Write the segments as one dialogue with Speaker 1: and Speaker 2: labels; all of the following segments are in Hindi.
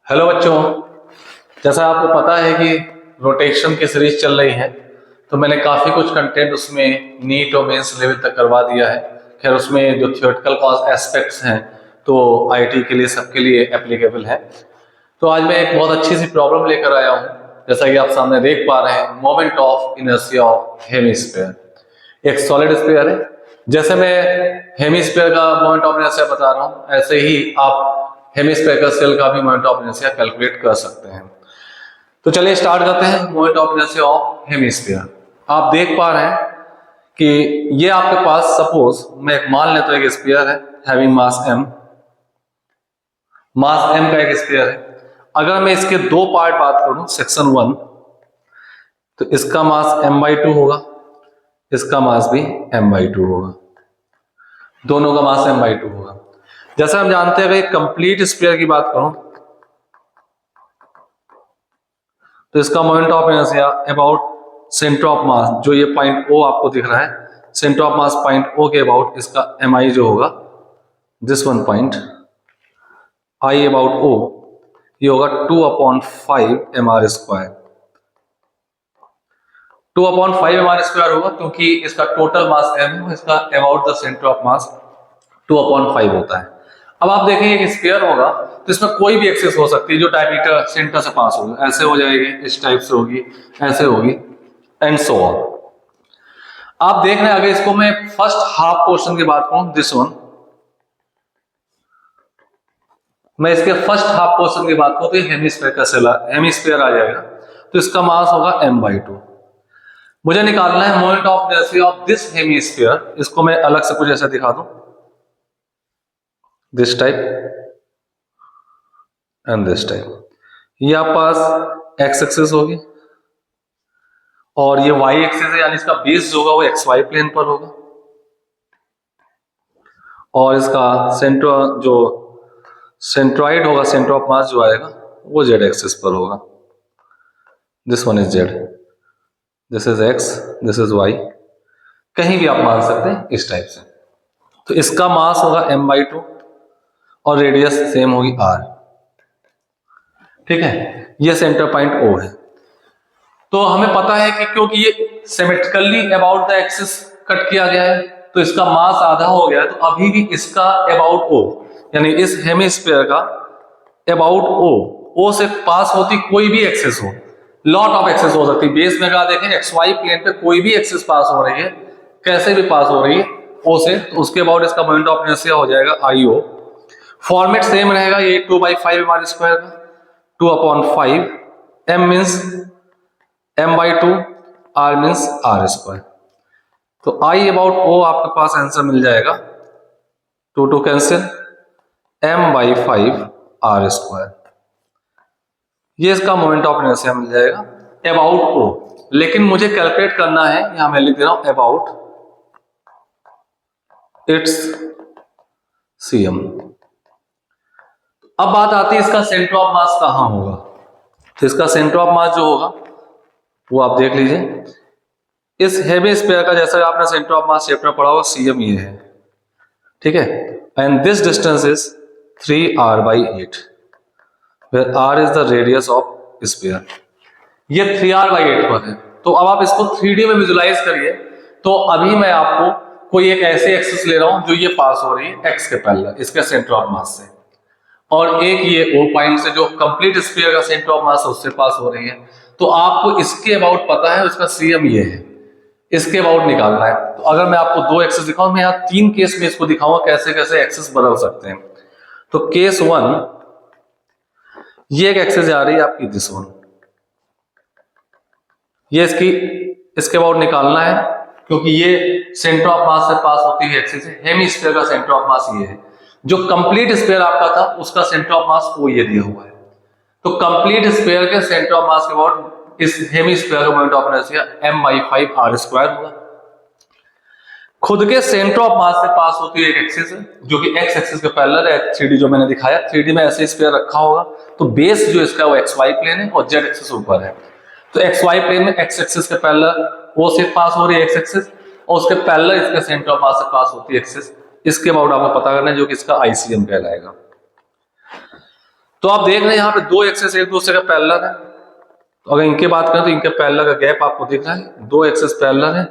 Speaker 1: हेलो बच्चों, जैसा आपको पता है कि रोटेशन की सीरीज चल रही है, तो मैंने काफ़ी कुछ कंटेंट उसमें नीट और मेंस लेवल तक करवा दिया है। खैर उसमें जो थियोरेटिकल एस्पेक्ट्स हैं तो आईटी के लिए सबके लिए एप्लीकेबल है। तो आज मैं एक बहुत अच्छी सी प्रॉब्लम लेकर आया हूँ। जैसा कि आप सामने देख पा रहे हैं, moment of inertia of hemisphere. एक सॉलिड स्फीयर है। जैसे मैं हेमिस्फीयर का मोमेंट ऑफ इनर्शिया बता रहा हूँ, ऐसे ही आप हेमिस्फीयर का सेल का भी मोमेंट ऑफ इनर्शिया कैलकुलेट कर सकते हैं। तो चलिए स्टार्ट करते हैं। Moment of inertia of hemisphere आप देख पा रहे हैं कि ये आपके पास, सपोज मैं मान लेता हूं एक स्फीयर है हैविंग मास m। मास m का एक स्फीयर है। अगर मैं इसके दो पार्ट बात करूं, सेक्शन 1, तो इसका मास m/2 होगा, इसका मास भी m/2 होगा, दोनों का मास m/2 होगा। जैसा हम जानते हैं, अगर कंप्लीट स्फीयर की बात करूं तो इसका moment of inertia about centre of mass, जो ये पॉइंट O आपको दिख रहा है, centre of mass point O के अबाउट इसका mi जो होगा, this one point I about O, ये होगा 2/5 mr²। 2/5 mr² होगा क्योंकि इसका टोटल मास m, इसका about the centre of mass 2/5 होता है। अब आप देखेंगे एक स्फीयर होगा तो इसमें कोई भी एक्सिस हो सकती है जो डायमीटर सेंटर से पास होगी। ऐसे हो जाएगी, इस टाइप से होगी, ऐसे होगी, एंड सो ऑन। आप देख रहे हैं, अगर इसको मैं फर्स्ट हाफ पोर्शन की बात करूं, दिस वन, मैं इसके फर्स्ट हाफ पोर्शन की बात करूं तो हेमिस्फीयर का सेल, हेमिस्फीयर आ जाएगा, तो इसका मास होगा m/2। मुझे निकालना है moment of inertia of this hemisphere. इसको मैं अलग से कुछ ऐसा दिखा दूं, this type and this type. ये आप पास एक्स एक्सिस होगी और ये वाई एक्सिस है, यानी इसका बेस जो होगा वो XY प्लेन पर होगा, और इसका सेंट्रॉइड होगा, सेंटर ऑफ मास जो आएगा वो Z एक्सिस पर होगा। This one is Z, this is X, this is Y, कहीं भी आप मान सकते हैं इस टाइप से। तो इसका मास होगा m/2 और रेडियस सेम होगी R। ठीक है, ये सेंटर पॉइंट O है। तो हमें पता है कि क्योंकि ये symmetrically about the axis cut किया गया है, तो इसका मास आधा हो गया है। तो अभी भी इसका अबाउट O, यानी इस हेमिस्फीयर का अबाउट O से पास होती कोई भी एक्सिस हो, लॉट ऑफ एक्सिस हो सकती है। बेस में अगर देखें XY प्लेन पे कोई भी एक्सिस पास हो रही है, कैसे भी पास हो रही है O से, तो उसके अबाउट इसका मोमेंट ऑफ इनर्शिया हो जाएगा IO। फॉर्मेट सेम रहेगा, ये 2/5 mr² का, 2/5, m means m/2, R means R²। तो I अबाउट O आपके पास आंसर मिल जाएगा, 2 कैंसिल, m/5 R²। ये इसका मोमेंट ऑफ इनर्शिया मिल जाएगा अबाउट O। लेकिन मुझे कैलकुलेट करना है, यहां मैं लिख दे रहा हूं अबाउट इट्स CM। अब बात आती है इसका सेंटर ऑफ मास कहां होगा। तो इसका सेंटर ऑफ मास जो होगा वो आप देख लीजिए, इस हेमिस्फीयर का, जैसा आपने सेंटर ऑफ मास चैप्टर पढ़ा होगा, CM ये है। ठीक है, and this distance is 3r/8, where r is the radius of sphere। ये 3r/8 पर है। तो अब आप इसको 3D में विजुलाइज करिए। तो अभी मैं आपको कोई एक ऐसे एक्सिस ले रहा हूं जो ये पास हो रही है x के पैरेलल, इसके सेंटर ऑफ मास से, और एक ये O पॉइंट से जो कंप्लीट स्फीयर का सेंटर ऑफ मास उससे पास हो रही है। तो आपको इसके अबाउट पता है, उसका CM ये है, इसके अबाउट निकालना है। तो अगर मैं आपको दो एक्सिस दिखाऊं, मैं यहाँ 3 केस में इसको दिखाऊंगा कैसे कैसे एक्सिस बदल सकते हैं। तो केस 1, ये एक एक्सिस आ रही है आपकी, दिस वन, ये इसके अबाउट निकालना है क्योंकि ये सेंटर ऑफ मास से पास होती है एक्सिस है। हेमिस्फीयर का सेंटर ऑफ मास ये है, जो कंप्लीट स्फीयर आपका था उसका सेंटर ऑफ मास वो ये दिया हुआ है। तो कंप्लीट स्फीयर के सेंटर ऑफ मास के अबाउट इस हेमिस्फीयर का moment of inertia m/5 R² होगा। खुद के सेंटर ऑफ मास से पास होती है एक एक्सिस है जो कि x एक्सिस के पैरेलल है। 3D जो मैंने दिखाया, 3D में ऐसे स्फीयर रखा होगा, तो बेस जो इसका वो XY प्लेन है और Z एक्सिस ऊपर है। तो XY प्लेन में x एक्सिस के पैरेलल O से पास हो रही है x एक्सिस, और उसके पैरेलल इसके सेंटर ऑफ मास से पास होती है एक्सिस। इसके अबाउट आपको पता करना है, जो कि इसका ICM कहलाएगा। तो आप देख रहे हैं यहाँ पे दो एक्सेस एक दूसरे का पैरेलल है, तो अगर इनके बात करें तो इनके पैरेलल का गैप आपको दिख रहा है, दो एक्सेस पैरेलल है,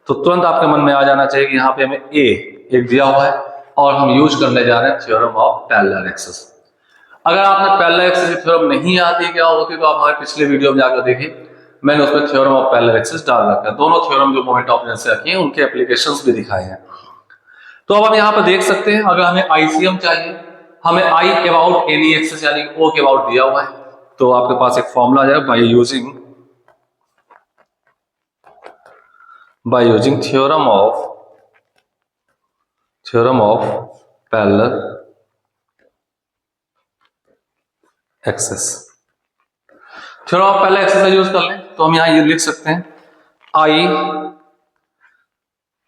Speaker 1: तो तुरंत आपके मन में आ जाना चाहिए कि यहाँ पे हमें ए एक दिया हुआ है और हम यूज करने जा रहे हैं थ्योरम ऑफ पैरेलल एक्सेस। अगर आपने पैरेलल एक्सेस की थ्योरम नहीं आती क्या होती, तो आप हमारे पिछले वीडियो में जाकर देखिए, मैंने उसमें थ्योरम ऑफ पैरेलल एक्सेस डाल रखा है, दोनों थ्योरम जो मोमेंट ऑफ इनर्शिया रखी है उनके एप्लीकेशंस भी दिखाए हैं। तो अब हम यहाँ पर देख सकते हैं, अगर हमें आईसीएम चाहिए, हमें आई अबाउट एनी एक्सेस यानी ओ के अबाउट दिया हुआ है, तो आपके पास एक फॉर्मूला आ जाएगा by using theorem of parallel axes. Theorem of parallel axes का यूज कर लें तो हम यहां ये लिख सकते हैं I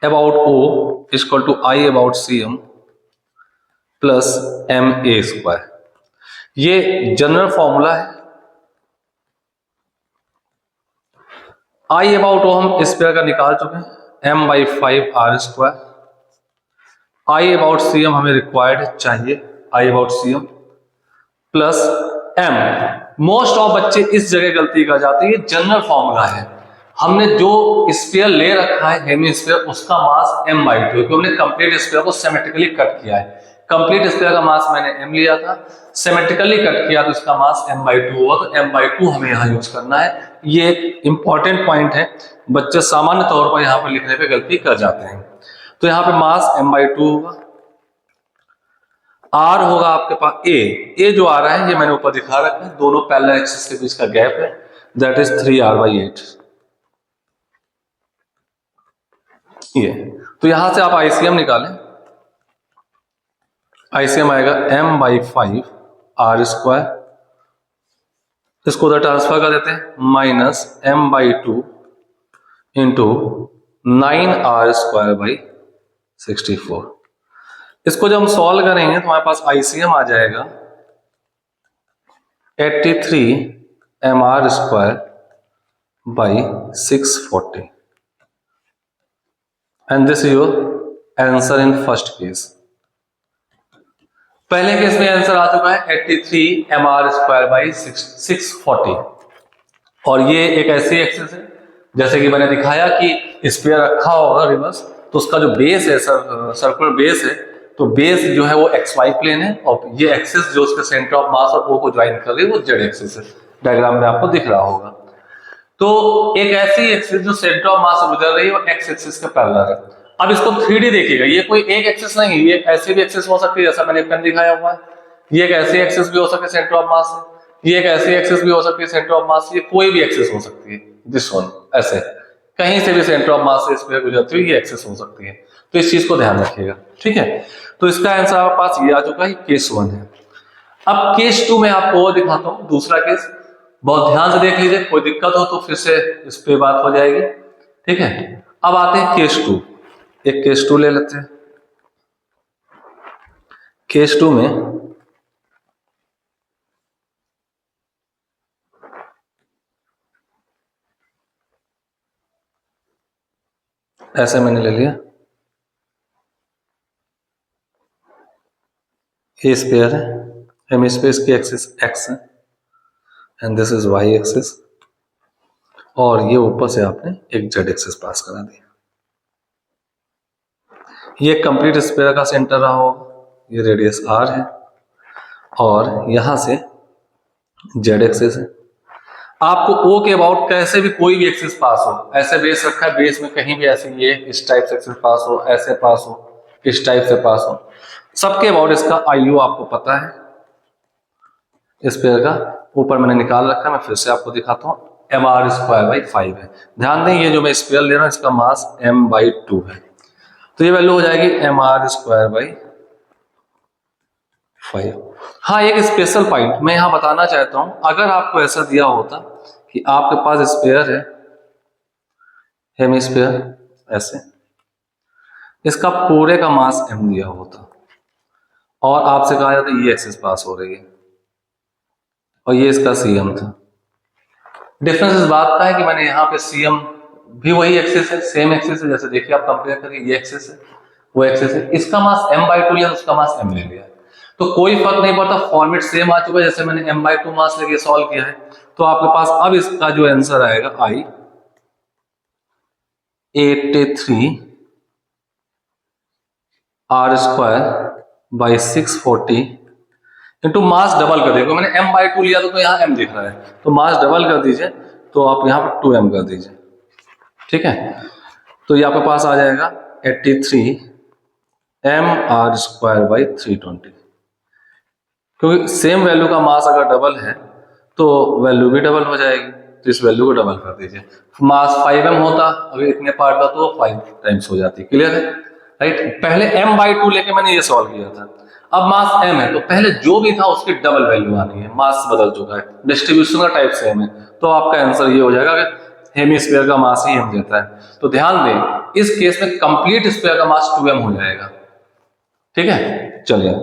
Speaker 1: about O equal to I about C M plus M A square. ये जनरल फॉर्मूला है। आई अबाउट ओ हम स्क्वायर का निकाल चुके हैं, M by 5 R square. I about C M हमें रिक्वायर्ड चाहिए, I about C M plus M. Most of बच्चे इस जगह गलती कर जाते हैं, ये जनरल फॉर्मूला है, हमने जो स्फीयर ले रखा है हेमी स्फीयर उसका मास m बाई 2, क्योंकि हमने कंप्लीट स्फीयर को सिमेट्रिकली कट किया है। कंप्लीट स्फीयर का मास मैंने m लिया था, सिमेट्रिकली कट किया तो इसका मास m बाई 2 हुआ, तो m बाई 2 हमें यहाँ यूज करना है। ये एक इंपॉर्टेंट पॉइंट है, बच्चे सामान्य तौर पर यहाँ पर लिखने पे गलती कर जाते हैं। तो यहाँ पे मास m बाई 2 होगा, r होगा आपके पास a जो आ रहा है ये मैंने ऊपर दिखा रखा है, दोनों पैरेलल एक्सिस के बीच का गैप है, दैट इज 3r बाई 8। ये तो यहां से आप आईसीएम निकालें, आईसीएम आएगा m बाई 5 आर स्क्वायर, इसको उधर ट्रांसफर कर देते हैं, minus m by 2 into 9r square by 64। इसको जब हम सॉल्व करेंगे तो हमारे पास आईसीएम आ जाएगा 83 mr square by 640 and this is your answer in first case. पहले केस में आंसर आ चुका है 83 mr स्क्वायर बाई 640, और ये एक ऐसी एक्सिस है जैसे कि मैंने दिखाया कि स्फीयर रखा होगा रिवर्स, तो उसका जो बेस है सर्कुलर बेस है, तो बेस जो है वो XY प्लेन है, और ये एक्सिस जो उसके सेंटर ऑफ मास और O को ज्वाइन कर रही है वो Z एक्सिस है, डायग्राम में आपको दिख रहा होगा। तो एक ऐसी एक्सिस जो सेंटर ऑफ मास से गुजर रही है वो एक्स एक्सिस के पैरेलल है। अब इसको 3D देखिएगा, ये कोई एक एक्सिस नहीं है, ये ऐसी भी एक्सिस हो सकती है जैसा मैंने पेन दिखाया हुआ है, ये एक ऐसी एक्सिस भी हो सकती है सेंटर ऑफ मास से, ये एक ऐसी एक्सिस भी हो सकती है सेंटर ऑफ मास से, ये कोई भी एक्सिस हो सकती है, दिस वन ऐसे कहीं से भी सेंटर ऑफ मास से स्फीयर गुजरती हुई ये एक्सिस हो सकती है, तो इस चीज को ध्यान रखिएगा, ठीक है। तो इसका आंसर आपके पास ये आ चुका है, केस 1 है। अब केस 2 में आपको और दिखाता हूं, दूसरा केस बहुत ध्यान से देख लीजिए, कोई दिक्कत हो तो फिर से इस पे बात हो जाएगी, ठीक है। अब आते हैं केस 2, एक केस 2 ले लेते हैं। केस 2 में ऐसे मैंने ले लिया, ए स्पेयर है, हेमिस्फीयर की एक्सिस x है and this is y axis, और ये ऊपर से आपने एक z एक्सिस पास करा दिया। ये कंप्लीट स्फीयर का सेंटर रहा होगा, ये रेडियस r है और यहां से z एक्सिस है। आपको O के अबाउट कैसे भी कोई भी एक्सिस पास हो, ऐसे बेस रखा है, बेस में कहीं भी ऐसे ये इस टाइप से एक्सिस पास हो, ऐसे पास हो, इस टाइप से पास हो, सबके अबाउट इसका आईयू आपको पता है। स्फीयर का ऊपर मैंने निकाल रखा है, मैं फिर से आपको दिखाता हूँ, mr स्क्वायर बाई 5 है। ध्यान दें ये जो मैं स्फीयर ले रहा हूँ इसका मास m बाई 2 है, तो ये वैल्यू हो जाएगी mr स्क्वायर बाई 5। हाँ, एक स्पेशल पॉइंट मैं यहां बताना चाहता हूं, अगर आपको ऐसा दिया होता कि आपके पास स्फीयर है, हेमिस्फीयर ऐसे, इसका पूरे का मास m दिया होता और आपसे कहा जाता ये एक्सिस पास हो रही है और ये इसका cm था। डिफरेंस इस बात का है कि मैंने यहाँ पे cm भी वही एक्सिस है, सेम एक्सिस है, जैसे देखिए आप कंपेयर करिए, ये एक्सिस है वो एक्सिस है, इसका मास m बाई 2 लिया, उसका मास m ले लिया। तो कोई फर्क नहीं पड़ता, फॉर्मेट सेम आ चुका है। जैसे मैंने m/2 मास लेके सॉल्व किया है, तो आपके पास अब इसका जो आंसर आएगा I 83 r²/640 into mass double कर देगा। मैंने m/2 लिया तो यहाँ m दिख रहा है, तो मास डबल कर दीजिए, तो आप यहाँ पर 2m कर दीजिए। ठीक है, तो ये आपके पास आ जाएगा 83 mr²/320। क्योंकि सेम वैल्यू का मास अगर डबल है तो वैल्यू भी डबल हो जाएगी, तो इस वैल्यू को डबल कर दीजिए। मास 5m होता अगर इतने पार्ट का, तो 5 टाइम्स हो जाती। क्लियर है, राइट। पहले m/2 लेके मैंने ये सॉल्व किया था, अब मास m है तो पहले जो भी था उसकी डबल वैल्यू आनी है, मास बदल चुका है, डिस्ट्रीब्यूशन का टाइप सेम है, तो आपका आंसर ये हो जाएगा कि हेमिस्फीयर का मास ही m देता है। तो ध्यान दें, इस केस में कंप्लीट स्फीयर का मास 2m हो जाएगा। ठीक है, चलिए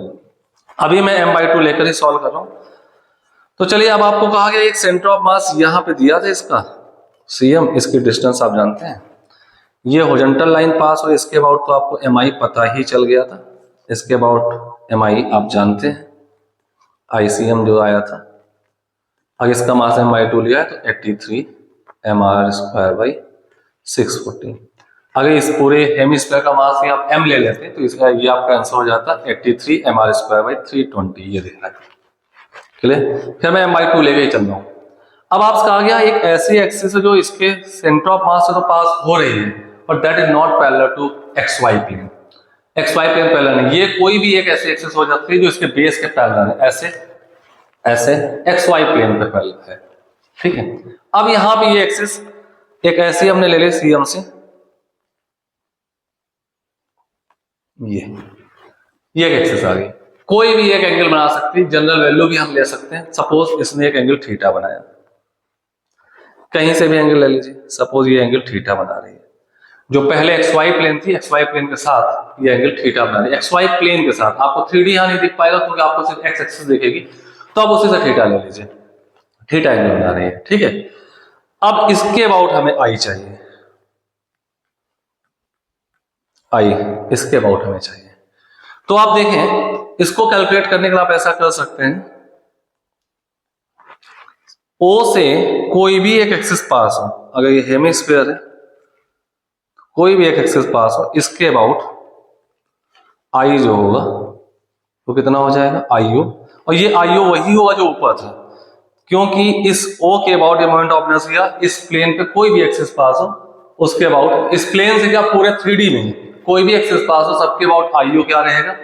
Speaker 1: अभी मैं m/2 लेकर ही सॉल्व कर रहा हूं। तो चलिए, अब आपको कहा गया एक सेंटर ऑफ मास यहां पे दिया था, इसका cm, इसकी डिस्टेंस आप जानते हैं, ये हॉरिजॉन्टल लाइन पास हो, इसके अबाउट तो आपको mi पता ही चल गया था, इसके अबाउट mi आप जानते हैं, ICM जो आया था। अगर इसका मास m/2 लिया है तो 83 mr²/640। अगर इस पूरे हेमिस्फीयर का मास ही आप m ले लेते हैं तो इसका ये आपका आंसर हो जाता 83 mr²/320। ये दिख रहा है। क्लियर, फिर मैं m/2 लेके ही चल रहा हूं। अब आपसे कहा गया एक ऐसी एक्सिस है जो इसके सेंटर ऑफ मास से तो पास हो रही है, और that is not parallel to XY plane. XY plane parallel नहीं, ये कोई भी एक ऐसी एक्सिस हो जाती है जो इसके बेस के पैरेलल है, ऐसे ऐसे XY प्लेन पे पैरेलल है। ठीक है, अब यहां पे ये एक्सिस एक ऐसी हमने ले ली CM से, ये एक एक्सिस आ गई, कोई भी एक एंगल बना सकती है, जनरल वैल्यू भी हम ले सकते हैं। सपोज इसने एक एंगल थीटा बनाया, कहीं से भी एंगल ले लीजिए, सपोज ये एंगल थीटा बना रही है, जो पहले XY प्लेन थी, XY प्लेन के साथ ये एंगल थीटा बना रही है, XY प्लेन के साथ। आपको 3D यहां नहीं दिख पाएगा क्योंकि आपको सिर्फ X एक्सिस दिखेगी, तो आप उसी से थीटा ले लीजिए, थीटा एंगल बना रही है। ठीक है, अब इसके अबाउट हमें I चाहिए, I इसके अबाउट हमें चाहिए। तो आप देखें, इसको कैलकुलेट करने के लिए आप ऐसा कर सकते हैं, O से कोई भी एक एक्सिस पास हो, अगर ये हेमिस्फीयर है, कोई भी एक एक्सिस पास हो, इसके अबाउट I जो होगा वो कितना हो जाएगा, IO। और ये IO वही होगा जो ऊपर था, क्योंकि इस O के अबाउट मोमेंट ऑफ इनर्शिया इस प्लेन पे कोई भी एक्सिस पास हो उसके अबाउट, इस प्लेन से क्या पूरे 3D में कोई भी एक्सिस पास हो, सबके अबाउट IO क्या रहेगा,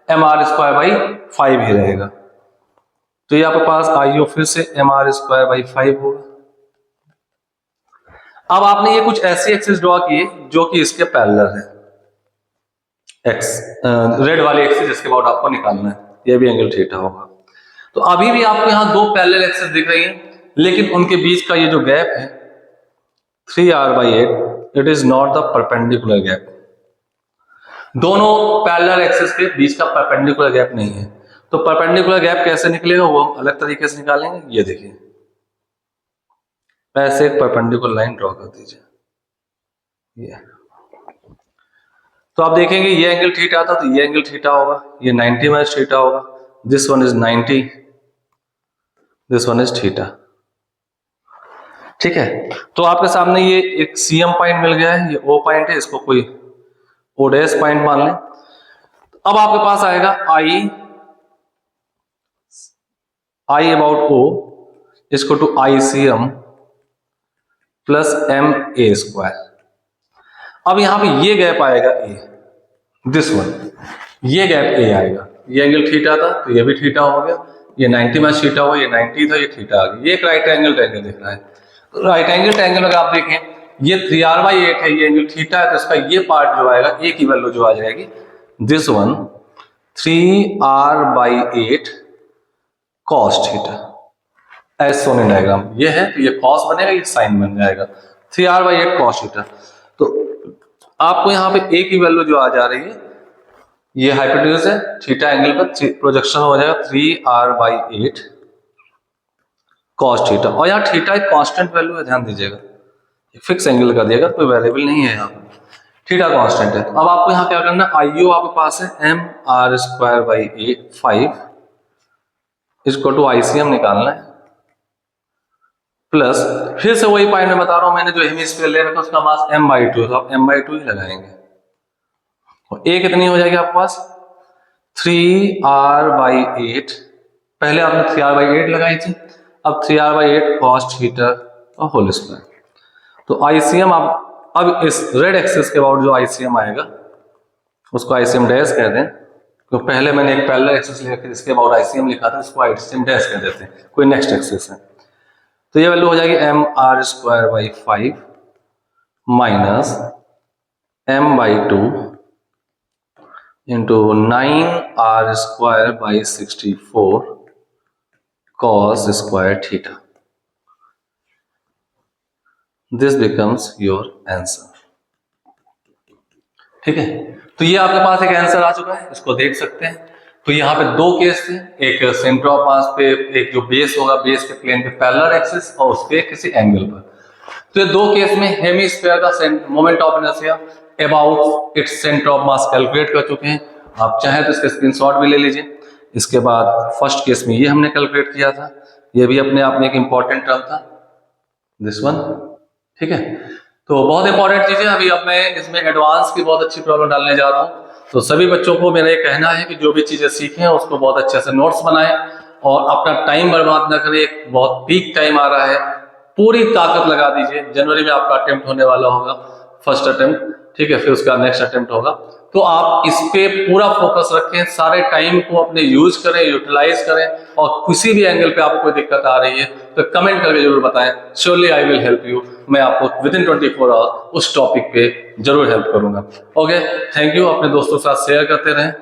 Speaker 1: mr²/5 ही रहेगा। तो ये आपके पास IO फिर से mr²/5 होगा। अब आपने ये कुछ ऐसी एक्सिस ड्रॉ किए जो कि इसके पैरेलल है, एक्स रेड वाली एक्सिस जिसके अबाउट आपको निकालना है, ये भी एंगल थीटा होगा। तो अभी भी आपको यहाँ दो पैरेलल एक्सिस दिख रही है, लेकिन उनके बीच का ये जो गैप है 3r/8, it is not the perpendicular gap. दोनों पैरेलल एक्सिस के बीच का परपेंडिकुलर गैप नहीं है। तो परपेंडिकुलर गैप कैसे निकलेगा वो हम अलग तरीके से निकालेंगे। ये देखिए, ऐसे एक परपेंडिकुलर लाइन ड्रॉ कर दीजिए, ये। तो आप देखेंगे ये एंगल थीटा था तो ये एंगल थीटा होगा, ये 90 माइनस थीटा होगा, this one is 90, this one is theta. ठीक है, तो आपके सामने ये एक CM पॉइंट मिल गया है, ये O पॉइंट है, इसको कोई O डैश पॉइंट मान लें। अब आपके पास आएगा I अबाउट O इसको टू ICM प्लस MA²। अब यहां पे ये गैप आएगा A, दिस वन, ये गैप A आएगा, ये एंगल थीटा था तो ये भी थीटा हो गया, ये 90 माइनस थीटा हुआ, ये 90 था, ये थीटा आ गया। ये एक राइट एंगल ट्रायंगल दिख रहा है। राइट एंगल ट्रायंगल अगर आप देखें, ये 3r/8 है, ये एंगल थीटा है, तो इसका ये पार्ट जो आएगा, A की वैल्यू जो आ जाएगी, this one 3r/8 cos theta, as shown in diagram. ये है तो ये cos बनेगा, ये साइन बन जाएगा, 3r/8 cos थीटा। तो आपको यहाँ पे A की वैल्यू जो आ जा रही है, ये हाइपोटेन्यूज है, थीटा एंगल पर प्रोजेक्शन हो जाएगा 3r/8 cos थीटा। और यहाँ थीटा एक कांस्टेंट वैल्यू है, ध्यान दीजिएगा, फिक्स एंगल का दिएगा, कोई वेरिएबल नहीं है यहाँ पर। थीटा कांस्टेंट है। तो अब आपको यहाँ क्या करना है, आईयू आपके पास है mr²/5 इक्वल टू आईसीएम निकालना है, प्लस फिर से वही पॉइंट में बता रहा हूं, मैंने जो हेमिस्फीयर ले रखा उसका मास m/2, तो आप m/2 ही लगाएंगे। और a कितनी हो जाएगी आपके पास 3r/8, पहले आपने 3r/8 लगाई थी, अब 3r/8 cos थीटा और होल स्क्वायर। तो आईसीएम आप अब इस रेड एक्सिस के अबाउट जो आईसीएम आएगा उसको आईसीएम डैश कह दें, तो पहले मैंने एक पैरेलल एक्सिस ले रखी जिसके अबाउट आईसीएम लिखा था, इसको आईसीएम डैश कह देते हैं, कोई नेक्स्ट एक्सिस है। तो ये वैल्यू हो जाएगी mr²/5 minus m/2 into 9r²/64 cos square theta. This becomes your answer. ठीक है, तो ये आपके पास एक आंसर आ चुका है, इसको देख सकते हैं। तो यहाँ पे दो केस थे, एक सेंटर ऑफ मास पे, एक जो बेस होगा बेस के प्लेन पे पैरेलल एक्सिस और उसके किसी एंगल पर। तो ये दो केस में हेमिस्फीयर का moment of inertia about its centre of mass calculate कर चुके हैं। आप चाहें तो इसके स्क्रीनशॉट भी ले लीजिए। इसके बाद फर्स्ट केस में ये हमने कैलकुलेट किया था, ये भी अपने आप में एक इंपॉर्टेंट टर्म था, दिस वन। ठीक है, तो बहुत इंपॉर्टेंट चीजें अभी अब मैं इसमें एडवांस की बहुत अच्छी प्रॉब्लम डालने जा रहा हूँ। तो सभी बच्चों को मेरा ये कहना है कि जो भी चीजें सीखें उसको बहुत अच्छे से नोट्स बनाएं और अपना टाइम बर्बाद ना करें। एक बहुत पीक टाइम आ रहा है, पूरी ताकत लगा दीजिए। जनवरी में आपका अटेम्प्ट होने वाला होगा, फर्स्ट अटेम्प्ट, ठीक है, फिर उसका नेक्स्ट अटेम्प्ट होगा। तो आप इस पे पूरा फोकस रखें, सारे टाइम को अपने यूज करें, यूटिलाइज करें, और किसी भी एंगल पे आपको कोई दिक्कत आ रही है तो कमेंट करके जरूर बताएं। Surely I will help you, मैं आपको विद इन 24 आवर उस टॉपिक पे जरूर हेल्प करूंगा। ओके, थैंक यू, अपने दोस्तों के साथ शेयर करते रहें।